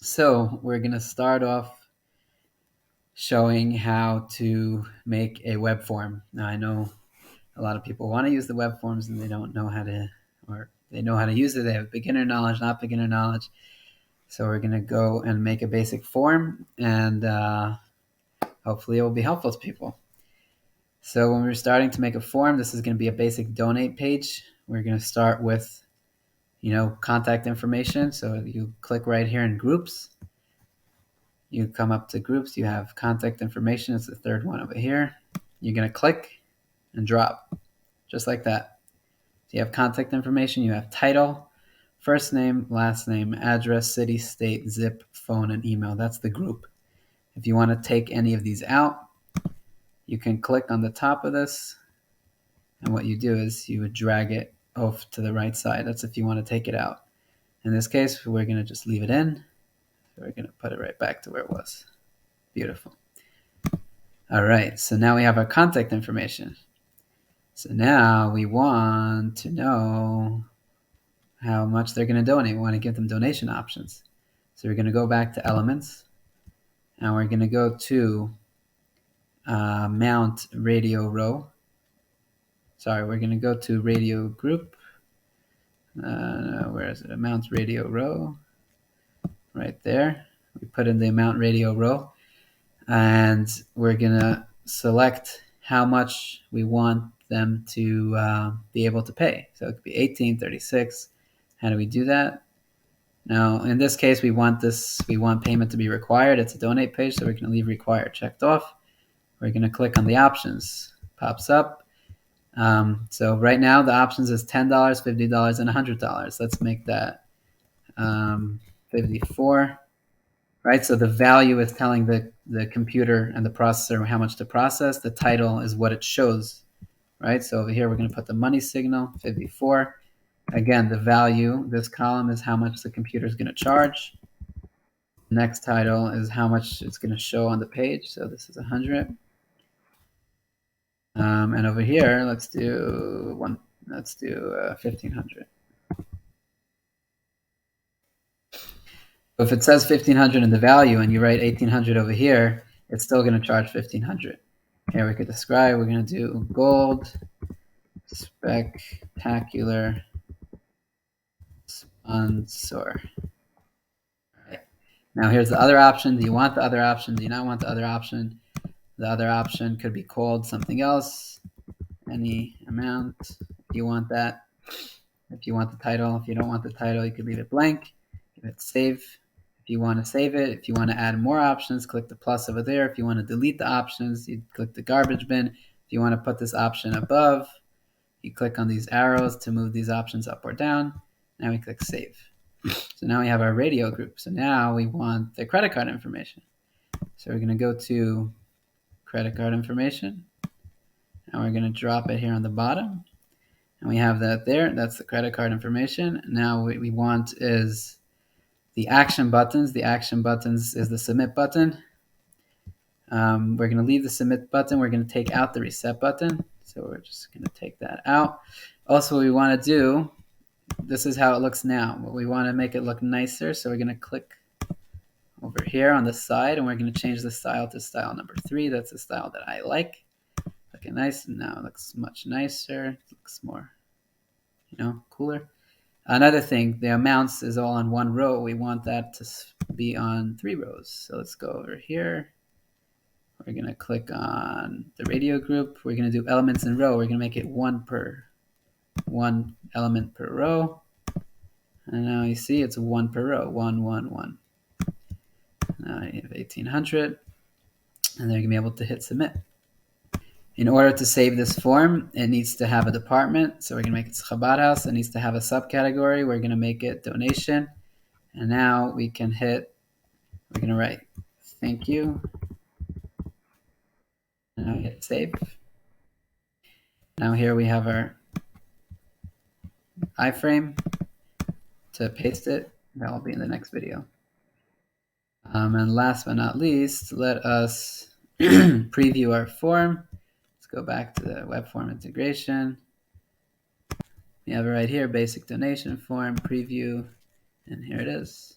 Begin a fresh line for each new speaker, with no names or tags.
So we're going to start off showing how to make a web form. Now I know a lot of people want to use the web forms and they don't know how to, or they know how to use it. They have beginner knowledge, not beginner knowledge. So we're going to go and make a basic form, and hopefully it will be helpful to people. So when we're starting to make a form, this is going to be a basic donate page. We're going to start with, contact information. So you click right here in groups. You come up to groups, you have contact information. It's the third one over here. You're going to click and drop, just like that. So you have contact information, you have title, first name, last name, address, city, state, zip, phone, and email. That's the group. If you want to take any of these out, you can click on the top of this, and what you do is you would drag it off to the right side. That's if you want to take it out. In this case, we're going to just leave it in. So we're going to put it right back to where it was. Beautiful. All right, so now we have our contact information. So now we want to know how much they're going to donate. We want to give them donation options. So we're going to go back to Elements, and we're going to go to Mount Radio Row. Sorry, we're going to go to Radio Group. Where is it? Amount Radio Row. Right there. We put in the Amount Radio Row, and we're going to select how much we want them to be able to pay. So it could be 18, 36. How do we do that? Now, in this case, we want payment to be required. It's a donate page, so we're going to leave required checked off. We're going to click on the options. Pops up. So right now, the options is $10, $50, and $100. Let's make that 54. Right, so the value is telling the computer and the processor how much to process. The title is what it shows, right? So over here, we're going to put the money signal, 54. Again, the value, this column is how much the computer is going to charge. The next title is how much it's going to show on the page. So this is 100. And over here, let's do 1,500. If it says 1,500 in the value and you write 1,800 over here, it's still going to charge 1,500. Here we could describe, we're going to do gold, spectacular, sponsor. Right. Now here's the other option. Do you want the other option? Do you not want the other option? The other option could be called something else, any amount, if you want that. If you want the title, if you don't want the title, you could leave it blank. Give it save. If you want to save it, if you want to add more options, click the plus over there. If you want to delete the options, you click the garbage bin. If you want to put this option above, you click on these arrows to move these options up or down. Now we click save. So now we have our radio group. So now we want the credit card information. So we're going to go to credit card information. And we're going to drop it here on the bottom. And we have that there. That's the credit card information. Now what we want is the action buttons. The action buttons is the submit button. We're going to leave the submit button. We're going to take out the reset button. So we're just going to take that out. Also, what we want to do, this is how it looks now. But we want to make it look nicer. So we're going to click over here on the side, and we're going to change the style to style number 3. That's the style that I like. Looking nice. Now it looks much nicer. It looks more, cooler. Another thing, the amounts is all on one row. We want that to be on 3 rows. So let's go over here. We're going to click on the radio group. We're going to do elements in row. We're going to make it one element per row. And now you see it's 1 per row. 1, 1, 1. Now you have 1,800. And then you're going to be able to hit submit. In order to save this form, it needs to have a department. So we're going to make it Chabad House. It needs to have a subcategory. We're going to make it donation. And now we can we're going to write thank you. And now hit save. Now here we have our iframe to paste it. That will be in the next video. And last but not least, let us preview our form. Go back to the Webform integration. You have it right here, basic donation form, preview, and here it is.